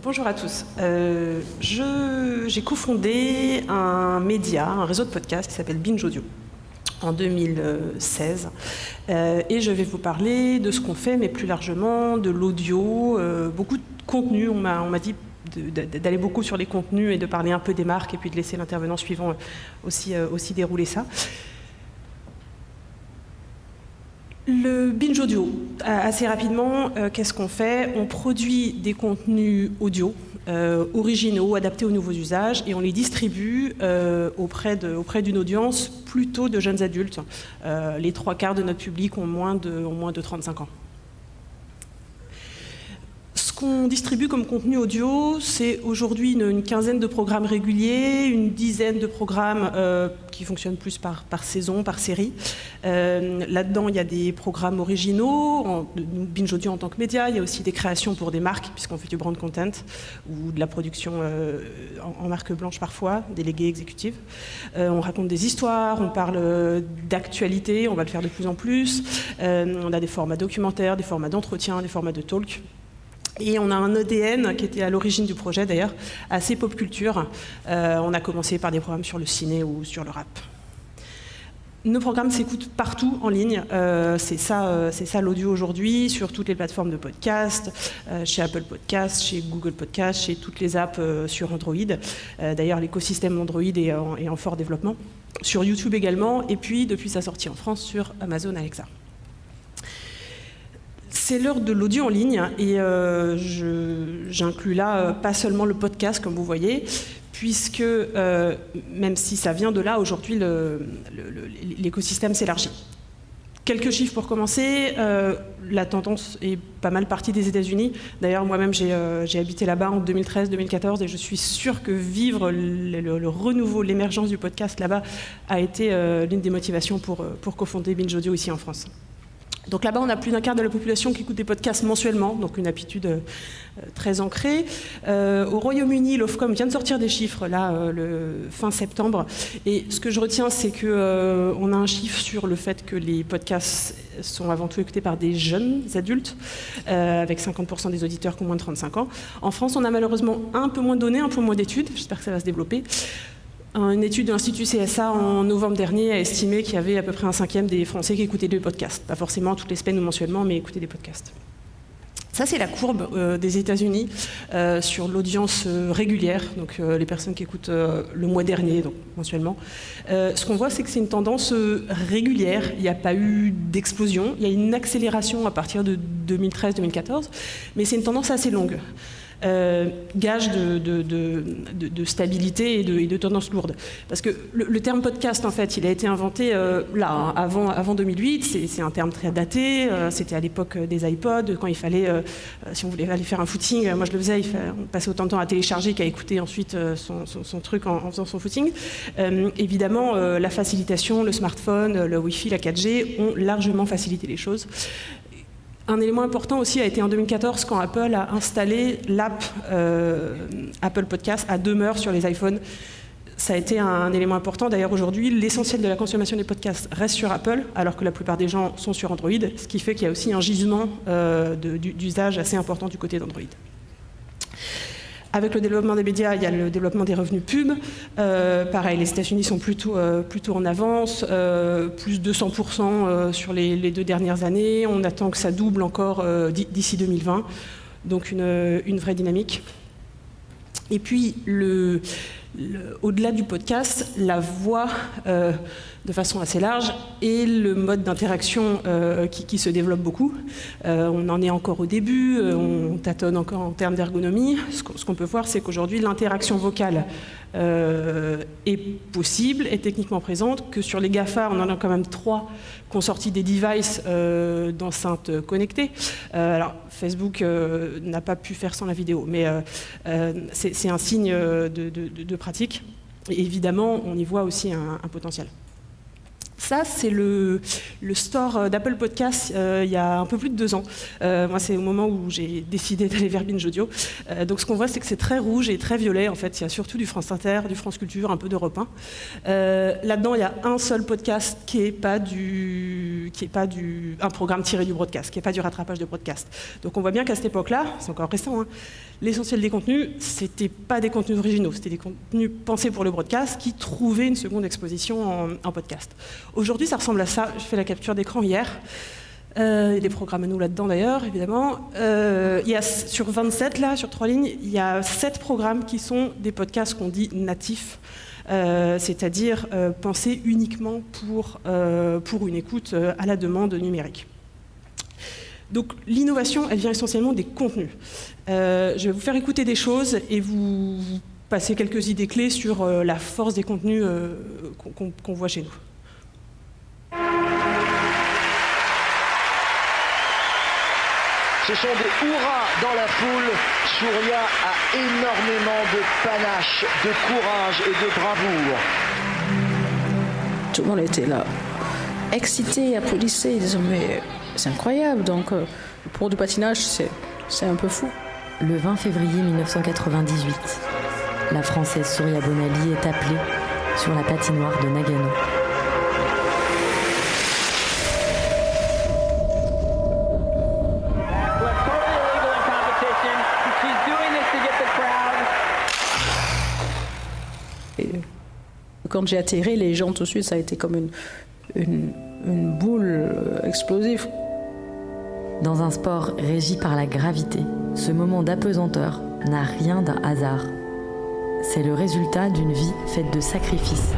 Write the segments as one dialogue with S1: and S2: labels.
S1: Bonjour à tous. J'ai cofondé un média, un réseau de podcasts qui s'appelle Binge Audio en 2016. Et je vais vous parler de ce qu'on fait, mais plus largement de l'audio, beaucoup de contenu. On m'a dit d'aller beaucoup sur les contenus et de parler un peu des marques et puis de laisser l'intervenant suivant aussi dérouler ça. Le binge audio, assez rapidement, qu'est-ce qu'on fait? On produit des contenus audio originaux, adaptés aux nouveaux usages, et on les distribue auprès d'une audience plutôt de jeunes adultes. Les 3/4 de notre public ont moins de 35 ans. Ce qu'on distribue comme contenu audio, c'est aujourd'hui une quinzaine de programmes réguliers, une dizaine de programmes qui fonctionnent plus par saison, par série. Là-dedans, il y a des programmes originaux, Binge Audio en tant que média, il y a aussi des créations pour des marques, puisqu'on fait du brand content, ou de la production en marque blanche parfois, déléguée exécutive. On raconte des histoires, on parle d'actualité, on va le faire de plus en plus. On a des formats documentaires, des formats d'entretien, des formats de talk. Et on a un ADN qui était à l'origine du projet d'ailleurs, assez pop culture. On a commencé par des programmes sur le ciné ou sur le rap. Nos programmes s'écoutent partout en ligne, c'est ça l'audio aujourd'hui, sur toutes les plateformes de podcast, chez Apple Podcast, chez Google Podcast, chez toutes les apps sur Android. D'ailleurs, l'écosystème Android est en fort développement. Sur YouTube également, et puis depuis sa sortie en France sur Amazon Alexa. C'est l'heure de l'audio en ligne et j'inclus là pas seulement le podcast comme vous voyez, puisque même si ça vient de là, aujourd'hui l'écosystème s'élargit. Quelques chiffres pour commencer, la tendance est pas mal partie des États-Unis. D'ailleurs, moi-même, j'ai habité là-bas en 2013-2014 et je suis sûre que vivre le renouveau, l'émergence du podcast là-bas a été l'une des motivations pour cofonder Binge Audio ici en France. Donc là-bas, on a plus d'1/4 de la population qui écoute des podcasts mensuellement, donc une habitude très ancrée. Au Royaume-Uni, l'Ofcom vient de sortir des chiffres, là, le fin septembre. Et ce que je retiens, c'est qu'on a un chiffre sur le fait que les podcasts sont avant tout écoutés par des jeunes adultes, avec 50% des auditeurs qui ont moins de 35 ans. En France, on a malheureusement un peu moins de données, un peu moins d'études. J'espère que ça va se développer. Une étude de l'Institut CSA en novembre dernier a estimé qu'il y avait à peu près 1/5 des Français qui écoutaient des podcasts. Pas forcément toutes les semaines ou mensuellement, mais écoutaient des podcasts. Ça, c'est la courbe des États-Unis sur l'audience régulière, donc les personnes qui écoutent le mois dernier, donc mensuellement. Ce qu'on voit, c'est que c'est une tendance régulière. Il n'y a pas eu d'explosion. Il y a une accélération à partir de 2013-2014, mais c'est une tendance assez longue. Gage de stabilité et de tendance lourde. Parce que le terme podcast, en fait, il a été inventé là, avant 2008. C'est un terme très daté. C'était à l'époque des iPods, quand il fallait, si on voulait aller faire un footing, moi je le faisais, on passait autant de temps à télécharger qu'à écouter ensuite son truc en faisant son footing. Évidemment, la facilitation, le smartphone, le Wi-Fi, la 4G ont largement facilité les choses. Un élément important aussi a été en 2014 quand Apple a installé l'app Apple Podcast à demeure sur les iPhones. Ça a été un élément important. D'ailleurs, aujourd'hui, l'essentiel de la consommation des podcasts reste sur Apple, alors que la plupart des gens sont sur Android, ce qui fait qu'il y a aussi un gisement d'usage assez important du côté d'Android. Avec le développement des médias, il y a le développement des revenus pub. Pareil, les États-Unis sont plutôt en avance, plus de 200% sur les 2 dernières années. On attend que ça double encore d'ici 2020. Donc une vraie dynamique. Et puis, au-delà du podcast, la voix de façon assez large et le mode d'interaction qui se développe beaucoup. On en est encore au début, on tâtonne encore en termes d'ergonomie. Ce qu'on peut voir, c'est qu'aujourd'hui, l'interaction vocale est possible, est techniquement présente, que sur les GAFA, on en a quand même 3 qui ont sorti des devices d'enceintes connectées. Alors, Facebook n'a pas pu faire sans la vidéo, mais c'est un signe de pratique. Et évidemment, on y voit aussi un potentiel. Ça, c'est le store d'Apple Podcasts il y a un peu plus de 2 ans. Moi, c'est au moment où j'ai décidé d'aller vers Binge Audio. Donc, ce qu'on voit, c'est que c'est très rouge et très violet. En fait, il y a surtout du France Inter, du France Culture, un peu d'Europe 1. Là-dedans, il y a un seul podcast qui n'est pas du un programme tiré du broadcast, qui n'est pas du rattrapage de broadcast. Donc on voit bien qu'à cette époque-là, c'est encore récent, l'essentiel des contenus, c'était pas des contenus originaux, c'était des contenus pensés pour le broadcast qui trouvaient une seconde exposition en podcast. Aujourd'hui, ça ressemble à ça. Je fais la capture d'écran hier. Il y a des programmes à nous là-dedans d'ailleurs, évidemment. Il y a, sur 27, là, sur 3 lignes, il y a 7 programmes qui sont des podcasts qu'on dit natifs, c'est-à-dire pensés uniquement pour une écoute à la demande numérique. Donc l'innovation, elle vient essentiellement des contenus. Je vais vous faire écouter des choses et vous passer quelques idées clés sur la force des contenus qu'on voit chez nous.
S2: Ce sont des hurrahs dans la foule. Surya a énormément de panache, de courage et de bravoure.
S3: Tout le monde était là, excité, applaudissait, ils disaient mais c'est incroyable. Donc pour du patinage, c'est un peu fou.
S4: Le 20 février 1998, la Française Surya Bonaly est appelée sur la patinoire de Nagano.
S3: Quand j'ai atterri, les gens tout de suite, ça a été comme une boule explosive.
S4: Dans un sport régi par la gravité, ce moment d'apesanteur n'a rien d'un hasard. C'est le résultat d'une vie faite de sacrifices,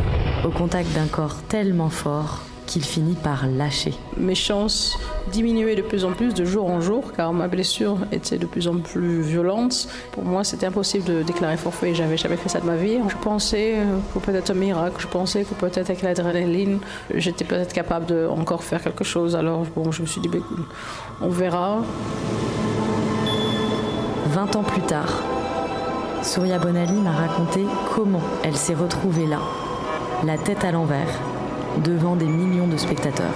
S4: au contact d'un corps tellement fort qu'il finit par lâcher.
S3: Mes chances diminuaient de plus en plus de jour en jour, car ma blessure était de plus en plus violente. Pour moi, c'était impossible de déclarer forfait. J'avais jamais fait ça de ma vie. Je pensais que peut-être un miracle. Je pensais que peut-être avec l'adrénaline, j'étais peut-être capable de encore faire quelque chose. Alors bon, je me suis dit, on verra.
S4: 20 ans plus tard, Surya Bonaly m'a raconté comment elle s'est retrouvée là, la tête à l'envers, devant des millions de spectateurs.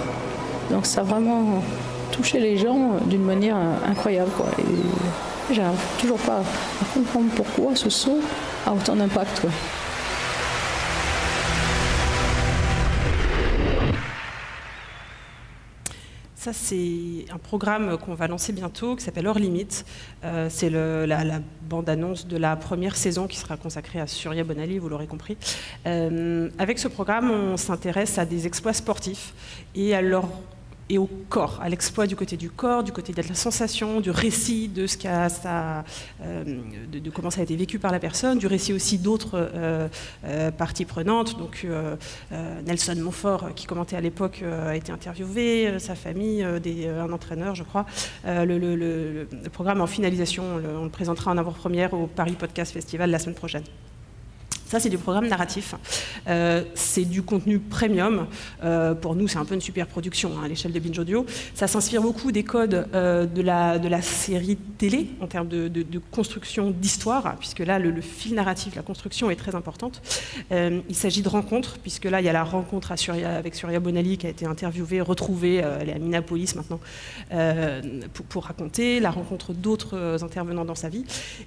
S3: Donc ça a vraiment touché les gens d'une manière incroyable, quoi. Et j'arrive toujours pas à comprendre pourquoi ce saut a autant d'impact, quoi.
S1: Ça, c'est un programme qu'on va lancer bientôt, qui s'appelle Hors Limite. C'est la bande-annonce de la première saison qui sera consacrée à Surya Bonaly, vous l'aurez compris. Avec ce programme, on s'intéresse à des exploits sportifs et au corps, à l'exploit du côté du corps, du côté de la sensation, du récit de comment ça a été vécu par la personne, du récit aussi d'autres parties prenantes. Donc Nelson Montfort, qui commentait à l'époque, a été interviewé, sa famille, un entraîneur, je crois. Le programme en finalisation, on le présentera en avant-première au Paris Podcast Festival la semaine prochaine. Ça, c'est du programme narratif. C'est du contenu premium. Pour nous, c'est un peu une super production à l'échelle de Binge Audio. Ça s'inspire beaucoup des codes de la série télé en termes de construction d'histoire, puisque là, le fil narratif, la construction est très importante. Il s'agit de rencontres, puisque là, il y a la rencontre avec Surya Bonaly qui a été interviewée, retrouvée, elle est à Minneapolis maintenant, pour raconter la rencontre d'autres intervenants dans sa vie.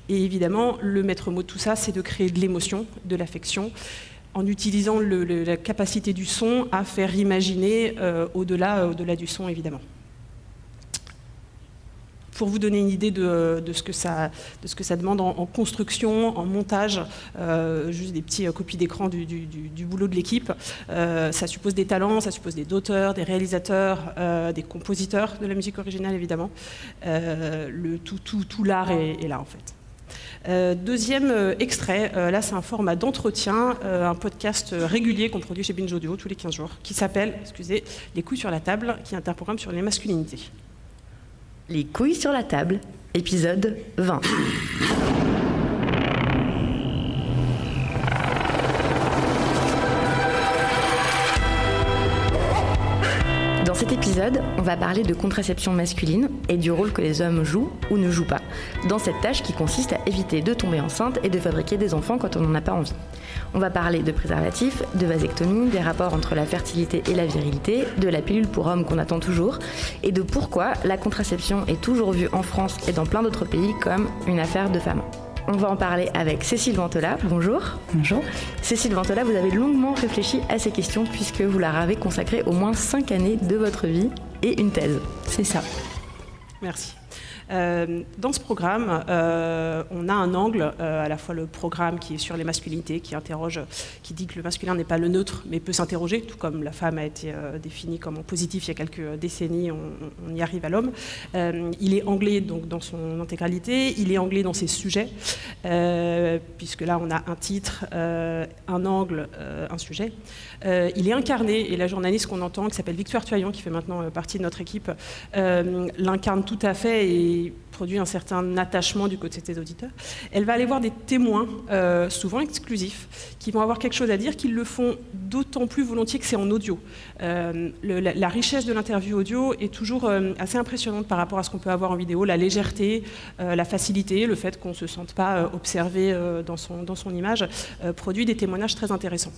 S1: Et évidemment, le maître mot de tout ça, c'est de créer de l'émotion, de l'affection, en utilisant la capacité du son à faire imaginer au-delà du son, évidemment. Pour vous donner une idée de ce que ça demande en construction, en montage, juste des petites copies d'écran du boulot de l'équipe. Ça suppose des talents, ça suppose des auteurs, des réalisateurs, des compositeurs de la musique originale, évidemment. Tout l'art est là, en fait. Deuxième extrait, là c'est un format d'entretien, un podcast régulier qu'on produit chez Binge Audio tous les 15 jours, qui s'appelle, Les couilles sur la table, qui est un programme sur les masculinités.
S4: Les couilles sur la table, épisode 20. Dans cet épisode, on va parler de contraception masculine et du rôle que les hommes jouent ou ne jouent pas dans cette tâche qui consiste à éviter de tomber enceinte et de fabriquer des enfants quand on n'en a pas envie. On va parler de préservatifs, de vasectomie, des rapports entre la fertilité et la virilité, de la pilule pour hommes qu'on attend toujours, et de pourquoi la contraception est toujours vue en France et dans plein d'autres pays comme une affaire de femmes. On va en parler avec Cécile Ventola. Bonjour.
S3: Bonjour.
S4: Cécile Ventola, vous avez longuement réfléchi à ces questions puisque vous leur avez consacré au moins 5 années de votre vie et une thèse.
S3: C'est ça.
S1: Merci. Dans ce programme, on a un angle, à la fois le programme qui est sur les masculinités, qui dit que le masculin n'est pas le neutre, mais peut s'interroger, tout comme la femme a été définie comme en positif il y a quelques décennies, on y arrive à l'homme. Il est anglais donc dans son intégralité, il est anglais dans ses sujets, puisque là on a un titre, un angle, un sujet. Il est incarné, et la journaliste qu'on entend, qui s'appelle Victoire Tuaillon, qui fait maintenant partie de notre équipe, l'incarne tout à fait et produit un certain attachement du côté des auditeurs. Elle va aller voir des témoins, souvent exclusifs, qui vont avoir quelque chose à dire, qui le font d'autant plus volontiers que c'est en audio. La richesse de l'interview audio est toujours assez impressionnante par rapport à ce qu'on peut avoir en vidéo, la légèreté, la facilité, le fait qu'on ne se sente pas observé dans son image, produit des témoignages très intéressants.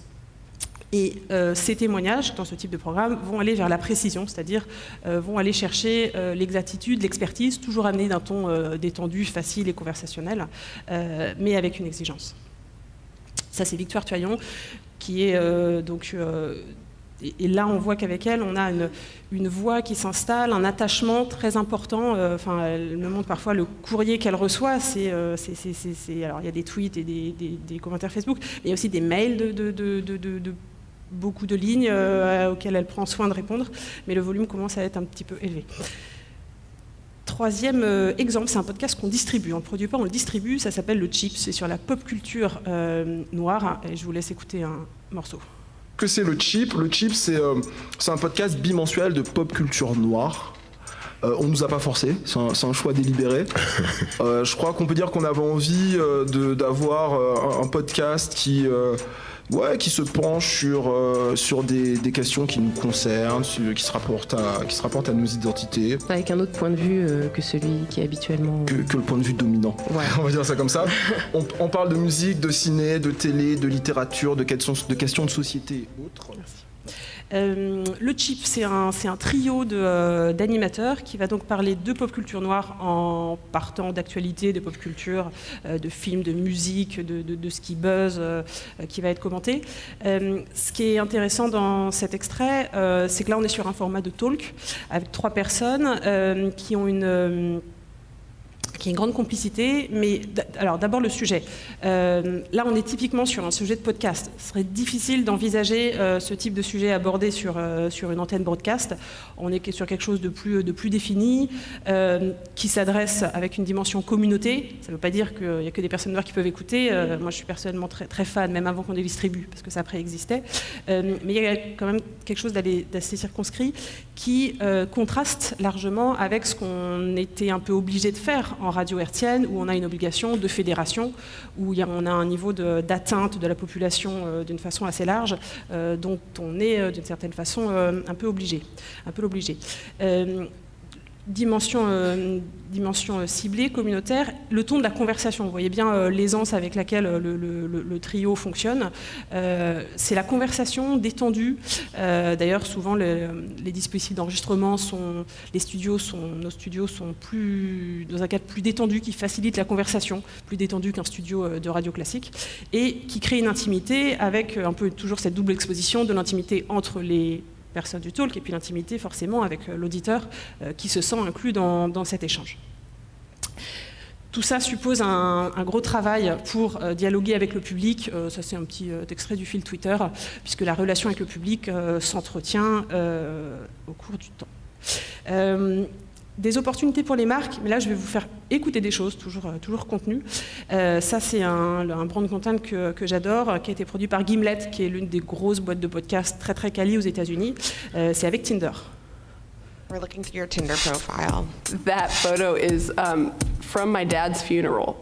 S1: Et ces témoignages, dans ce type de programme, vont aller vers la précision, c'est-à-dire vont aller chercher l'exactitude, l'expertise, toujours amenée d'un ton détendu, facile et conversationnel, mais avec une exigence. Ça, c'est Victoire Tuaillon, qui est et là, on voit qu'avec elle, on a une voix qui s'installe, un attachement très important. Elle me montre parfois le courrier qu'elle reçoit. Alors, il y a des tweets et des commentaires Facebook, mais il y a aussi des mails de beaucoup de lignes auxquelles elle prend soin de répondre, mais le volume commence à être un petit peu élevé. Troisième exemple, c'est un podcast qu'on distribue. On ne le produit pas, on le distribue. Ça s'appelle Le Chip. C'est sur la pop culture noire. Et je vous laisse écouter un morceau.
S5: Que c'est Le Chip? Le Chip, c'est un podcast bimensuel de pop culture noire. On nous a pas forcé, c'est un choix délibéré. Je crois qu'on peut dire qu'on avait envie d'avoir un podcast qui se penche sur des questions qui nous concernent, qui se rapportent à nos identités.
S6: Avec un autre point de vue que celui qui est habituellement...
S5: Que le point de vue dominant, ouais. On va dire ça comme ça. On parle de musique, de ciné, de télé, de littérature, de questions de société et autres.
S1: Merci. Le Chip, c'est un trio d'animateurs qui va donc parler de pop culture noire en partant d'actualités, de pop culture, de films, de musique, de ce qui buzz, qui va être commenté. Ce qui est intéressant dans cet extrait, c'est que là on est sur un format de talk avec 3 personnes qui ont une grande complicité, mais alors d'abord le sujet. Là, on est typiquement sur un sujet de podcast. Ce serait difficile d'envisager ce type de sujet abordé sur une antenne broadcast. On est sur quelque chose de plus défini, qui s'adresse avec une dimension communauté. Ça ne veut pas dire qu'il n'y a que des personnes noires qui peuvent écouter. Moi, je suis personnellement très, très fan, même avant qu'on les distribue, parce que ça préexistait. Mais il y a quand même quelque chose d'assez circonscrit qui contraste largement avec ce qu'on était un peu obligé de faire en radio hertzienne, où on a une obligation de fédération, où on a un niveau d'atteinte de la population d'une façon assez large, dont on est d'une certaine façon un peu obligé. Dimension ciblée, communautaire, le ton de la conversation. Vous voyez bien l'aisance avec laquelle le trio fonctionne. C'est la conversation détendue. D'ailleurs, souvent, les dispositifs d'enregistrement nos studios sont dans un cadre plus détendu, qui facilite la conversation, plus détendu qu'un studio de radio classique, et qui crée une intimité avec un peu toujours cette double exposition de l'intimité entre les personne du talk, et puis l'intimité forcément avec l'auditeur qui se sent inclus dans cet échange. Tout ça suppose un gros travail pour dialoguer avec le public. Ça, c'est un petit extrait du fil Twitter, puisque la relation avec le public s'entretient au cours du temps. Des opportunités pour les marques, mais là je vais vous faire écouter des choses, toujours contenues. Ça c'est un brand content que j'adore, qui a été produit par Gimlet, qui est l'une des grosses boîtes de podcast très très quali aux États-Unis. C'est avec Tinder.
S7: We're looking through your Tinder profile.
S8: That photo is from my dad's funeral.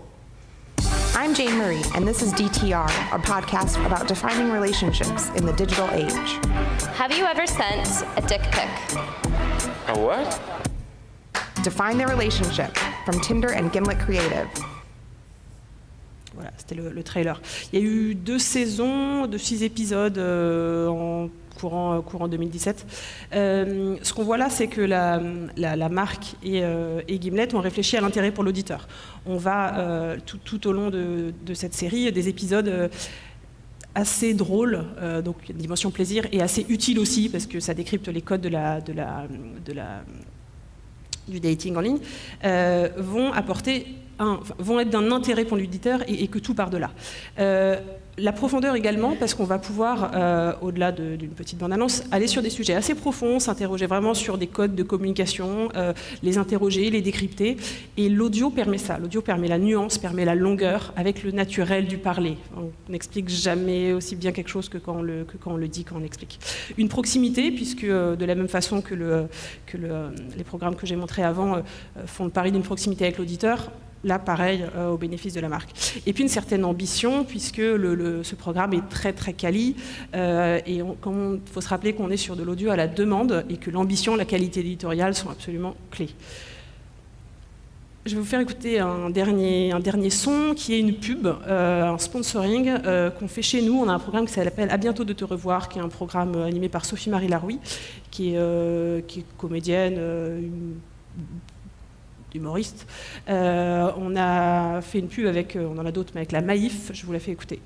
S7: I'm Jane Marie, and this is DTR, our podcast about defining relationships in the digital age.
S9: Have you ever sent a dick pic?
S10: A what?
S7: Define their relationship, from Tinder and Gimlet Creative.
S1: Voilà, c'était le trailer. Il y a eu 2 saisons de 6 épisodes en courant 2017. Ce qu'on voit là, c'est que la marque et Gimlet ont réfléchi à l'intérêt pour l'auditeur. On va tout au long de cette série, des épisodes assez drôle, donc il y a une dimension plaisir, et assez utile aussi, parce que ça décrypte les codes du dating en ligne, vont être d'un intérêt pour l'auditeur et que tout part de là. La profondeur également, parce qu'on va pouvoir, au-delà d'une petite bande-annonce, aller sur des sujets assez profonds, s'interroger vraiment sur des codes de communication, les interroger, les décrypter. Et l'audio permet ça. L'audio permet la nuance, permet la longueur, avec le naturel du parler. On n'explique jamais aussi bien quelque chose que quand on le dit, quand on l'explique. Une proximité, puisque de la même façon que les programmes que j'ai montrés avant font le pari d'une proximité avec l'auditeur, là, pareil, au bénéfice de la marque. Et puis une certaine ambition, puisque ce programme est très très quali, et il faut se rappeler qu'on est sur de l'audio à la demande, et que l'ambition, la qualité éditoriale sont absolument clés. Je vais vous faire écouter un dernier son, qui est une pub, un sponsoring qu'on fait chez nous. On a un programme qui s'appelle « À bientôt de te revoir », qui est un programme animé par Sophie-Marie Larouille, qui est comédienne, humoriste. On a fait une pub avec, on en a d'autres, mais avec la Maïf, je vous la fais écouter.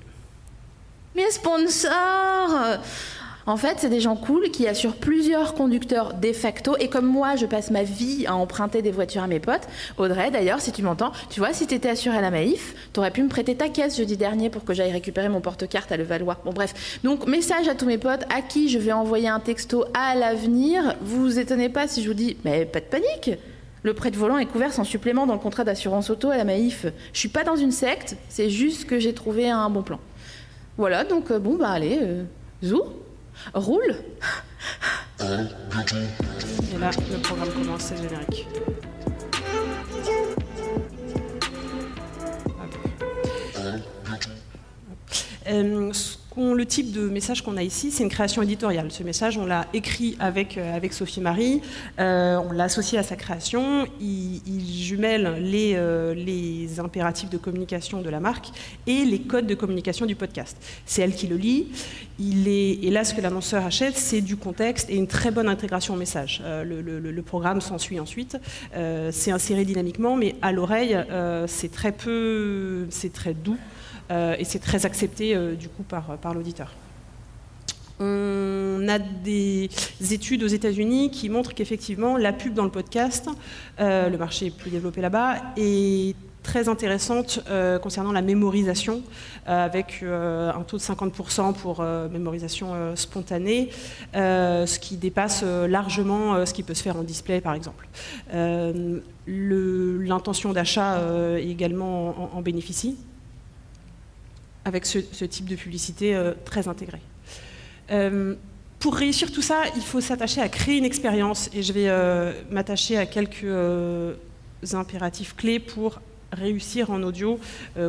S10: Mes sponsors, en fait, c'est des gens cool qui assurent plusieurs conducteurs de facto, et comme moi, je passe ma vie à emprunter des voitures à mes potes. Audrey, d'ailleurs, si tu m'entends, tu vois, si t'étais assurée à la Maïf, t'aurais pu me prêter ta caisse jeudi dernier pour que j'aille récupérer mon porte-carte à Levallois. Bon bref, donc message à tous mes potes à qui je vais envoyer un texto à l'avenir. Vous vous étonnez pas si je vous dis, mais pas de panique, le prêt de volant est couvert sans supplément dans le contrat d'assurance auto à la Maïf. Je suis pas dans une secte, c'est juste que j'ai trouvé un bon plan. Voilà, donc bon bah allez, zou, roule.
S1: Et là, le programme commence, c'est le générique. Le type de message qu'on a ici, c'est une création éditoriale. Ce message, on l'a écrit avec Sophie-Marie, on l'a associé à sa création, il jumelle les impératifs de communication de la marque et les codes de communication du podcast. C'est elle qui le lit, et là, ce que l'annonceur achète, c'est du contexte et une très bonne intégration au message. Le programme s'ensuit ensuite, c'est inséré dynamiquement, mais à l'oreille, c'est très doux. Et c'est très accepté du coup par l'auditeur. On a des études aux États-Unis qui montrent qu'effectivement la pub dans le podcast, le marché est plus développé là-bas, est très intéressante concernant la mémorisation, avec un taux de 50% pour mémorisation spontanée, ce qui dépasse largement ce qui peut se faire en display par exemple. L'intention d'achat également en bénéficie, avec ce type de publicité très intégrée. Pour réussir tout ça, il faut s'attacher à créer une expérience, et je vais m'attacher à quelques impératifs clés pour réussir en audio,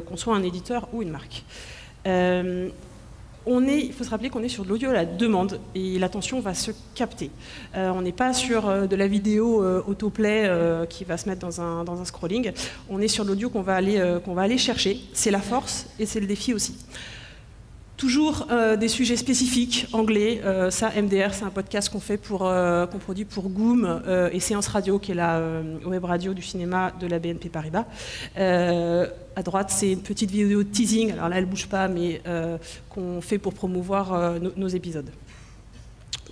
S1: qu'on soit un éditeur ou une marque. Il faut se rappeler qu'on est sur de l'audio à la demande, et l'attention va se capter. On n'est pas sur de la vidéo autoplay qui va se mettre dans un scrolling. On est sur de l'audio qu'on va aller chercher. C'est la force et c'est le défi aussi. Toujours des sujets spécifiques, anglais. Ça, MDR, c'est un podcast qu'on produit pour Goom et Séance Radio, qui est la web radio du cinéma de la BNP Paribas. À droite, c'est une petite vidéo de teasing. Alors là, elle ne bouge pas, mais qu'on fait pour promouvoir nos épisodes,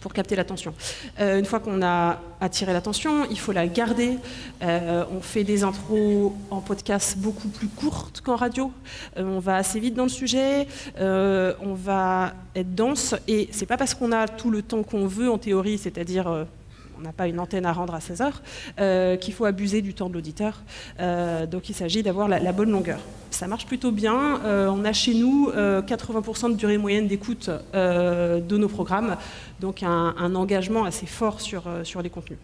S1: pour capter l'attention. Une fois qu'on a attiré l'attention, il faut la garder. On fait des intros en podcast beaucoup plus courtes qu'en radio. On va assez vite dans le sujet, on va être dense, et c'est pas parce qu'on a tout le temps qu'on veut en théorie, c'est-à-dire on n'a pas une antenne à rendre à 16 heures, qu'il faut abuser du temps de l'auditeur. Donc il s'agit d'avoir la bonne longueur. Ça marche plutôt bien. On a chez nous 80% de durée moyenne d'écoute de nos programmes, donc un engagement assez fort sur les contenus.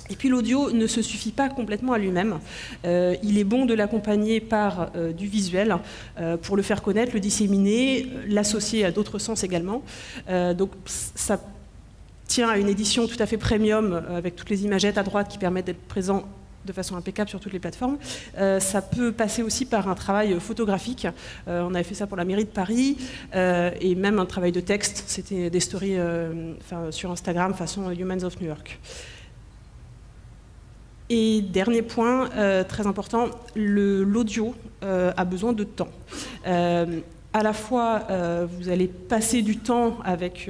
S1: Et puis l'audio ne se suffit pas complètement à lui-même. Il est bon de l'accompagner par du visuel pour le faire connaître, le disséminer, l'associer à d'autres sens également. Donc ça tient à une édition tout à fait premium avec toutes les imagettes à droite qui permettent d'être présent de façon impeccable sur toutes les plateformes. Ça peut passer aussi par un travail photographique. On avait fait ça pour la mairie de Paris, et même un travail de texte. C'était des stories sur Instagram façon Humans of New York. Et dernier point très important, l'audio a besoin de temps. à la fois, vous allez passer du temps avec,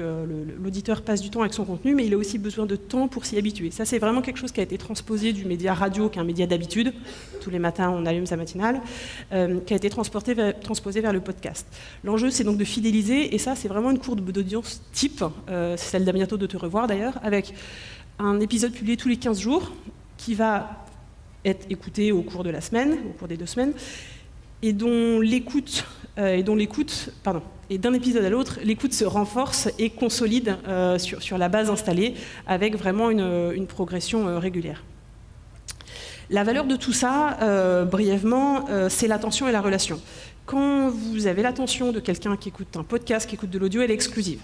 S1: l'auditeur passe du temps avec son contenu, mais il a aussi besoin de temps pour s'y habituer. Ça, c'est vraiment quelque chose qui a été transposé du média radio, qui est un média d'habitude. Tous les matins, on allume sa matinale, qui a été transposé vers le podcast. L'enjeu, c'est donc de fidéliser, et ça, c'est vraiment une courbe d'audience type, c'est celle d'À bientôt de te revoir d'ailleurs, avec un épisode publié tous les 15 jours, qui va être écouté au cours de la semaine, au cours des 2 semaines, et dont l'écoute, et d'un épisode à l'autre, l'écoute se renforce et consolide sur la base installée, avec vraiment une progression régulière. La valeur de tout ça, brièvement, c'est l'attention et la relation. Quand vous avez l'attention de quelqu'un qui écoute un podcast, qui écoute de l'audio, elle est exclusive.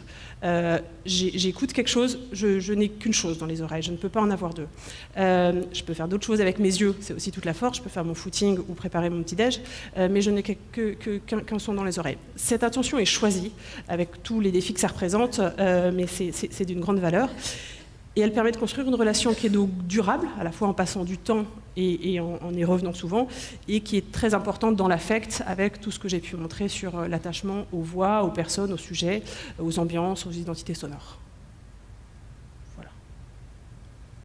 S1: J'écoute quelque chose, je n'ai qu'une chose dans les oreilles, je ne peux pas en avoir 2. Je peux faire d'autres choses avec mes yeux, c'est aussi toute la force, je peux faire mon footing ou préparer mon petit-déj, mais je n'ai qu'un son dans les oreilles. Cette attention est choisie, avec tous les défis que ça représente, mais c'est d'une grande valeur. Et elle permet de construire une relation qui est donc durable, à la fois en passant du temps et en y revenant souvent, et qui est très importante dans l'affect, avec tout ce que j'ai pu montrer sur l'attachement aux voix, aux personnes, aux sujets, aux ambiances, aux identités sonores.